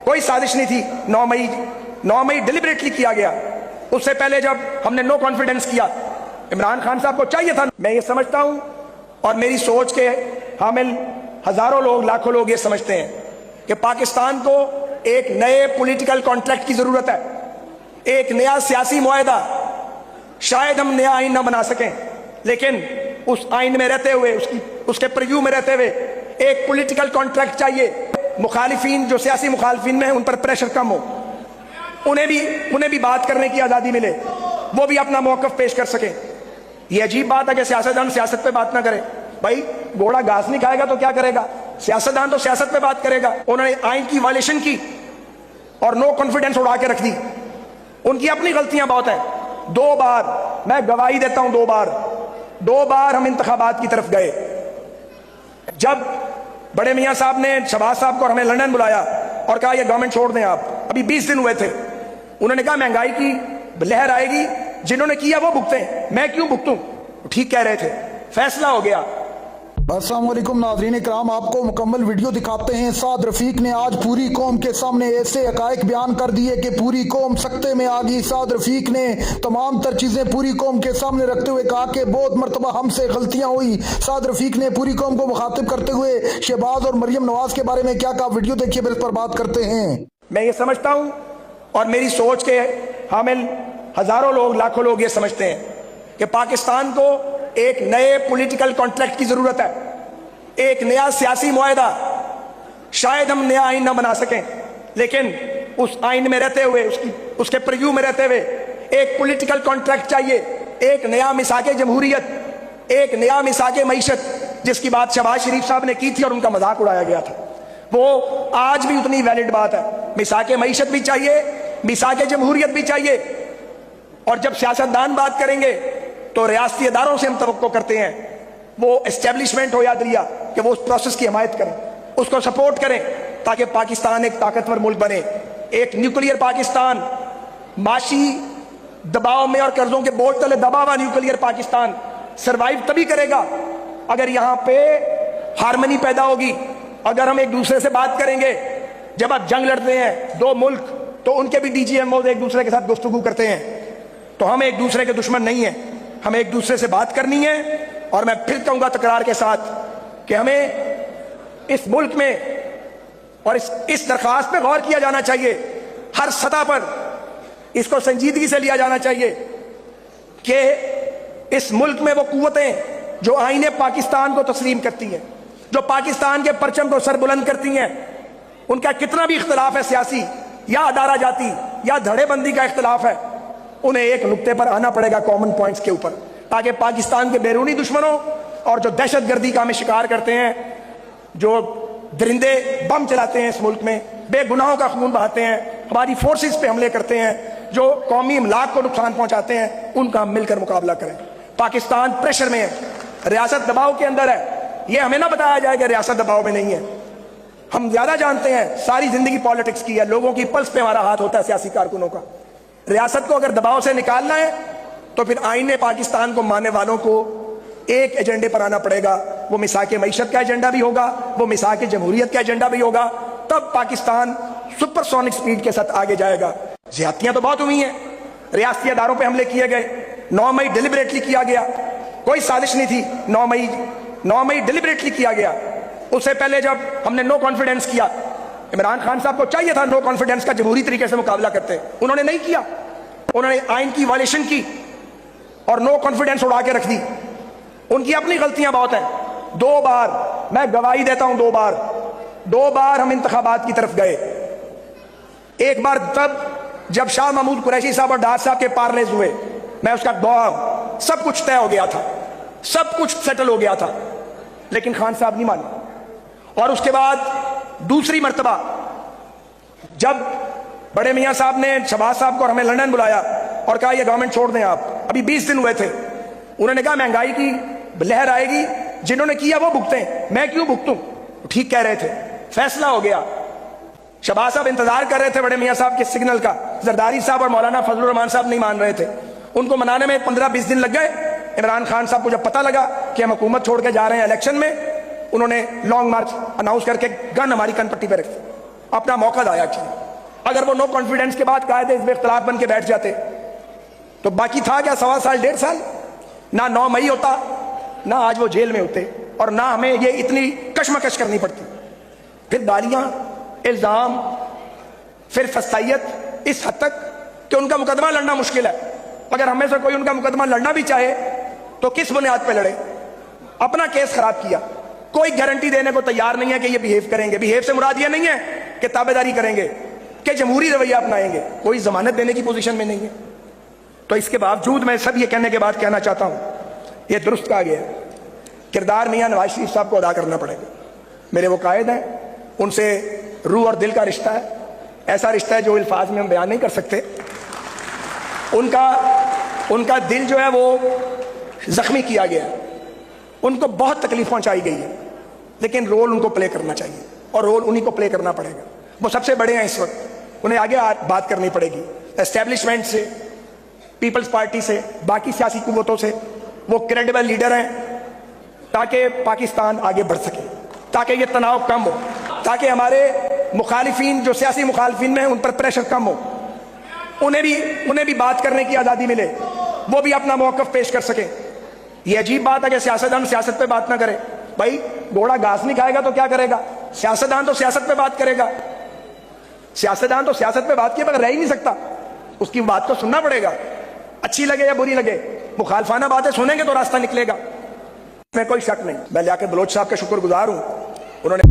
कोई साजिश नहीं थी। 9 मई डिलिबरेटली किया गया। उससे पहले जब हमने नो कॉन्फिडेंस किया, इमरान खान साहब को चाहिए था। मैं ये समझता हूं और मेरी सोच के हामिल हजारों लोग, लाखों लोग ये समझते हैं कि पाकिस्तान को एक नए पॉलिटिकल कॉन्ट्रैक्ट की जरूरत है, एक नया सियासी मुआहदा। शायद हम नया आइन ना बना सकें, लेकिन उस आइन में रहते हुए, उसके प्रीव्यू में रहते हुए एक पॉलिटिकल कॉन्ट्रैक्ट चाहिए। मुखालिफिन, जो सियासी मुखालिफिन में हैं, उन पर प्रेशर कम हो, उन्हें भी बात करने की आजादी मिले, वो भी अपना मौकफ पेश कर सके। ये अजीब बात है कि सियासतदान सियासत पे बात ना करे। भाई घोड़ा घास नहीं खाएगा तो क्या करेगा? सियासतदान तो सियासत पे बात करेगा। उन्होंने आइन की वायलेशन की और नो कॉन्फिडेंस उड़ा के रख दी। उनकी अपनी गलतियां बहुत हैं। 2 बार, मैं गवाही देता हूं, 2 बार हम इंतखाबात की तरफ गए। जब बड़े मियां साहब ने शहबाज साहब को और हमें लंदन बुलाया और कहा ये गवर्नमेंट छोड़ दें आप, अभी 20 दिन हुए थे, उन्होंने कहा महंगाई की लहर आएगी, जिन्होंने किया वो भुगतें, मैं क्यों भुगतूं? ठीक कह रहे थे। फैसला हो गया। अस्सलाम वालेकुम नाज़रीन इकराम, आपको मुकम्मल वीडियो दिखाते हैं। साद रफीक ने आज पूरी कौम के सामने ऐसे हकायक बयान कर दिए कि पूरी कौम सकते में आ गई। साद रफीक ने तमाम तर चीज़ें पूरी कौम के सामने रखते हुए कहा कि बहुत मरतबा हमसे गलतियां हुई। साद रफीक ने पूरी कौम को मुखातिब करते हुए शहबाज और मरियम नवाज के बारे में क्या कहा, वीडियो देखिए, फिर इस पर बात करते हैं। मैं ये समझता हूं और मेरी सोच के हामिल हजारों लोग, लाखों लोग ये समझते हैं कि पाकिस्तान को एक नए पॉलिटिकल कॉन्ट्रैक्ट की जरूरत है, एक नया सियासी मुआहदा। शायद हम नया आइन ना बना सकें, लेकिन उस आइन में रहते हुए, उसके प्रीव्यू में रहते हुए एक पॉलिटिकल कॉन्ट्रैक्ट चाहिए, एक नया मिसाके जमहूरियत, एक नया मिसाके मईशत, जिसकी बात शहबाज शरीफ साहब ने की थी और उनका मजाक उड़ाया गया था। वो आज भी उतनी वैलिड बात है। मिसाके मईशत भी चाहिए, मिसाके जमहूरियत भी चाहिए। और जब सियासतदान बात करेंगे तो रियासती इदारों से हम तवक्को करते हैं, वो एस्टेब्लिशमेंट हो या दरिया, कि वो उस प्रोसेस की हिमायत करें, उसको सपोर्ट करें, ताकि पाकिस्तान एक ताकतवर मुल्क बने। एक न्यूक्लियर पाकिस्तान, माशी दबाव में और कर्जों के बोझ तले दबा हुआ न्यूक्लियर पाकिस्तान सरवाइव तभी करेगा अगर यहां पे हार्मनी पैदा होगी, अगर हम एक दूसरे से बात करेंगे। जब आप जंग लड़ते हैं 2 मुल्क, तो उनके भी डीजीएमओ एक दूसरे के साथ गुफ्तगू करते हैं। तो हम एक दूसरे के दुश्मन नहीं हैं, हमें एक दूसरे से बात करनी है। और मैं फिर कहूंगा तकरार के साथ कि हमें इस मुल्क में और इस दरखास्त पे गौर किया जाना चाहिए, हर सतह पर इसको संजीदगी से लिया जाना चाहिए कि इस मुल्क में वो कुव्वतें जो आईने पाकिस्तान को तस्लीम करती हैं, जो पाकिस्तान के परचम को सरबुलंद करती हैं, उनका कितना भी इख्तलाफ है, सियासी या अदारा जाती या धड़ेबंदी का इख्तलाफ है, उन्हें एक नुक्ते पर आना पड़ेगा, कॉमन पॉइंट्स के ऊपर, ताकि पाकिस्तान के बैरूनी दुश्मनों और जो दहशतगर्दी का हमें शिकार करते हैं, जो दरिंदे बम चलाते हैं इस मुल्क में, बेगुनाहों का खून बहाते हैं, हमारी फोर्सेस पे हमले करते हैं, जो कौमी इमलाक को नुकसान पहुंचाते हैं, उनका हम मिलकर मुकाबला करें। पाकिस्तान प्रेशर में है, रियासत दबाव के अंदर है। यह हमें ना बताया जाए कि रियासत दबाव में नहीं है। हम ज्यादा जानते हैं, सारी जिंदगी पॉलिटिक्स की है, लोगों की पल्स पे हमारा हाथ होता है, सियासी कारकुनों का। रियासत को अगर दबाव से निकालना है तो फिर आईने पाकिस्तान को मानने वालों को एक एजेंडे पर आना पड़ेगा। वो मिसाके मईशत का एजेंडा भी होगा, वो मिसाके जमहूरियत का एजेंडा भी होगा, तब पाकिस्तान सुपरसोनिक स्पीड के साथ आगे जाएगा। ज्यादतियां तो बहुत हुई हैं, रियासती अदारों पे हमले किए गए। 9 मई डिलिबरेटली किया गया, कोई साजिश नहीं थी। 9 मई डिलिबरेटली किया गया। उससे पहले जब हमने नो कॉन्फिडेंस किया, इमरान खान साहब को चाहिए था नो कॉन्फिडेंस का जमहूरी तरीके से मुकाबला करते, उन्होंने नहीं किया। उन्होंने आइन की वायलेशन की और नो कॉन्फिडेंस उड़ा के रख दी। उनकी अपनी गलतियां बहुत हैं। 2 बार, मैं गवाही देता हूं, 2 बार हम इंतखाबात की तरफ गए। एक बार तब जब शाह महमूद कुरैशी साहब और डार साहब के पार्लेज हुए, मैं उसका गवाह। सब कुछ तय हो गया था, सब कुछ सेटल हो गया था, लेकिन खान साहब नहीं माने। और उसके बाद दूसरी मर्तबा जब बड़े मियां साहब ने शहबाज साहब को और हमें लंदन बुलाया और कहा ये गवर्नमेंट छोड़ दें आप, अभी 20 दिन हुए थे, उन्होंने कहा महंगाई की लहर आएगी, जिन्होंने किया वो भुगतें, मैं क्यों भुगतूं? ठीक कह रहे थे। फैसला हो गया। शहबाज साहब इंतजार कर रहे थे बड़े मियां साहब के सिग्नल का। जरदारी साहब और मौलाना फजलुर रहमान साहब नहीं मान रहे थे। उनको मनाने में 15-20 दिन लग गए। इमरान खान साहब को जब पता लगा कि हम हुकूमत छोड़ के जा रहे हैं इलेक्शन में, उन्होंने लॉन्ग मार्च अनाउंस करके गन हमारी कनपट्टी पे रखी। अपना मौका दाया किया। अगर वो नो कॉन्फिडेंस के बाद कायदे इस इख्तलाफ बन के बैठ जाते तो बाकी था क्या 1.25 साल 1.5 साल? ना 9 मई होता, ना आज वो जेल में होते, और ना हमें ये इतनी कशमकश करनी पड़ती। फिर गालियां, इल्जाम, फिर फसाइयत इस हद तक कि उनका मुकदमा लड़ना मुश्किल है। अगर हमें से कोई उनका मुकदमा लड़ना भी चाहे तो किस बुनियाद पे लड़े? अपना केस खराब किया, कोई गारंटी देने को तैयार नहीं है कि ये बिहेव करेंगे। बिहेव से मुराद ये नहीं है कि ताबेदारी करेंगे, कि जमहूरी रवैया अपनाएंगे, कोई जमानत देने की पोजीशन में नहीं है। तो इसके बावजूद मैं सब ये कहने के बाद कहना चाहता हूं, ये दुरुस्त कहा गया, किरदार मियां नवाज शरीफ साहब को अदा करना पड़ेगा। मेरे वो कायद हैं, उनसे रूह और दिल का रिश्ता है, ऐसा रिश्ता है जो अल्फाज में हम बयान नहीं कर सकते। उनका दिल जो है वो जख्मी किया गया है, उनको बहुत तकलीफ पहुंचाई गई है, लेकिन रोल उनको प्ले करना चाहिए और रोल उन्हीं को प्ले करना पड़ेगा। वो सबसे बड़े हैं इस वक्त, उन्हें आगे बात करनी पड़ेगी एस्टेब्लिशमेंट से, पीपल्स पार्टी से, बाकी सियासी कुव्वतों से। वो क्रेडिबल लीडर हैं ताकि पाकिस्तान आगे बढ़ सके, ताकि ये तनाव कम हो, ताकि हमारे मुखालिफिन जो सियासी मुखालिफिन में उन पर प्रेशर कम हो, उन्हें भी बात करने की आज़ादी मिले, वो भी अपना मौक़िफ़ पेश कर सके। ये अजीब बात है कि सियासतदान सियासत पे बात ना करे। भाई घोड़ा घास नहीं खाएगा तो क्या करेगा? सियासतदान तो सियासत पे बात करेगा। सियासतदान तो सियासत पे बात किए बगैर रह ही नहीं सकता, उसकी बात तो सुनना पड़ेगा, अच्छी लगे या बुरी लगे। मुखालफाना बातें सुनेंगे तो रास्ता निकलेगा, इसमें कोई शक नहीं। मैं लियाकत बलोच साहब का शुक्रगुजार हूं, उन्होंने